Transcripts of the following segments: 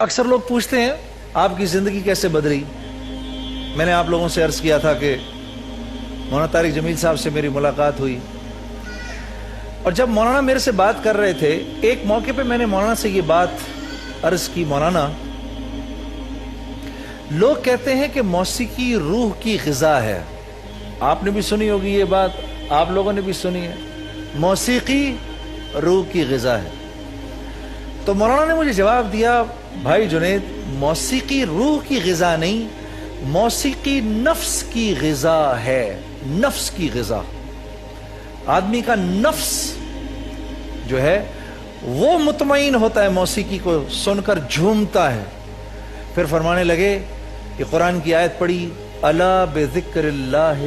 अक्सर लोग पूछते हैं आपकी जिंदगी कैसे बदली। मैंने आप लोगों से अर्ज किया था कि मौलाना तारिक जमील साहब से मेरी मुलाकात हुई, और जब मौलाना मेरे से बात कर रहे थे, एक मौके पे मैंने मौलाना से ये बात अर्ज की, मौलाना लोग कहते हैं कि मौसीकी रूह की ग़िज़ा है। आपने भी सुनी होगी ये बात, आप लोगों ने भी सुनी है, मौसीकी रूह की ग़िज़ा है। तो मौलाना ने मुझे जवाब दिया, भाई जुनैद, मौसीकी रूह की ग़िज़ा नहीं, मौसीकी नफ्स की ग़िज़ा है। नफ्स की ग़िज़ा, आदमी का नफ्स जो है वो मुतमईन होता है, मौसीकी को सुनकर झूमता है। फिर फरमाने लगे कि कुरान की आयत पढ़ी, अला बिज़िक्रिल्लाह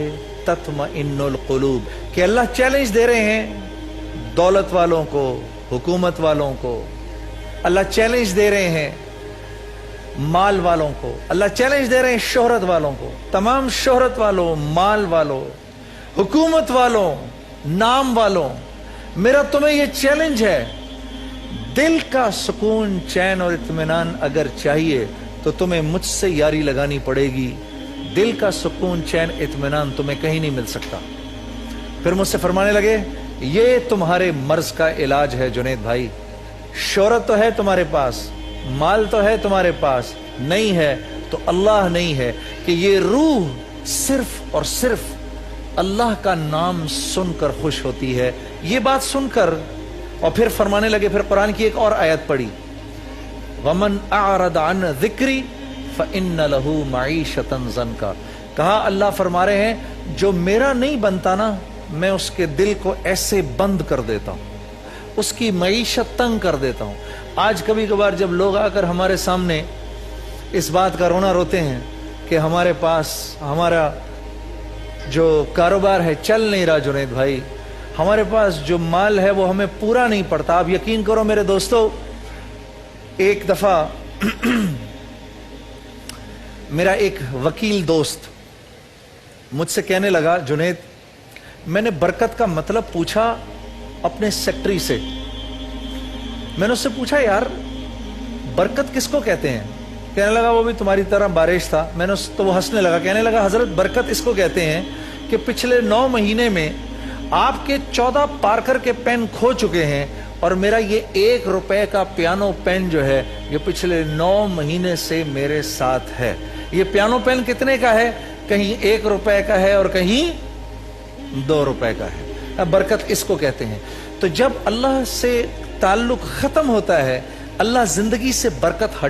तत्मइन्नुल क़ुलूब, कि अल्लाह चैलेंज दे रहे हैं दौलत वालों को, हुकूमत वालों को, अल्लाह चैलेंज दे रहे हैं माल वालों को, अल्लाह चैलेंज दे रहे हैं शोहरत वालों को, तमाम शोहरत वालों, माल वालों, हुकूमत वालों, नाम वालों, मेरा तुम्हें यह चैलेंज है, दिल का सुकून, चैन और इत्मीनान अगर चाहिए तो तुम्हें मुझसे यारी लगानी पड़ेगी। दिल का सुकून, चैन, इत्मीनान तुम्हें कहीं नहीं मिल सकता। फिर मुझसे फरमाने लगे, ये तुम्हारे मर्ज का इलाज है जुनैद भाई। शोहरत तो है तुम्हारे पास, माल तो है तुम्हारे पास, नहीं है तो अल्लाह नहीं है, कि ये रूह सिर्फ और सिर्फ अल्लाह का नाम सुनकर खुश होती है। ये बात सुनकर और फिर फरमाने लगे, फिर कुरान की एक और आयत पढ़ी, वमन अअरद अन ज़िक्री फ़इन्न लहू मईशतन ज़न्का। कहा, अल्लाह फरमा रहे हैं जो मेरा नहीं बनता ना, मैं उसके दिल को ऐसे बंद कर देता हूं, उसकी मईशत तंग कर देता हूं। आज कभी कभार जब लोग आकर हमारे सामने इस बात का रोना रोते हैं कि हमारे पास हमारा जो कारोबार है चल नहीं रहा जुनैद भाई, हमारे पास जो माल है वो हमें पूरा नहीं पड़ता। आप यकीन करो मेरे दोस्तों, एक दफा मेरा एक वकील दोस्त मुझसे कहने लगा, जुनैद, मैंने बरकत का मतलब पूछा अपने सेक्रेटरी से। मैंने उससे पूछा, यार बरकत किसको कहते हैं? कहने लगा, वो भी तुम्हारी तरह बारिश था। मैंने तो वो हंसने लगा, कहने लगा, हजरत बरकत इसको कहते हैं कि पिछले 9 महीने में आपके 14 पार्कर के पेन खो चुके हैं, और मेरा ये 1 रुपए का पियानो पेन जो है ये पिछले 9 महीने से मेरे साथ है। ये पियानो पेन कितने का है? कहीं 1 रुपए का है और कहीं 2 रुपए का है। अब बरकत इसको कहते हैं। तो जब अल्लाह से ताल्लुक खत्म होता है, अल्लाह जिंदगी से बरकत हट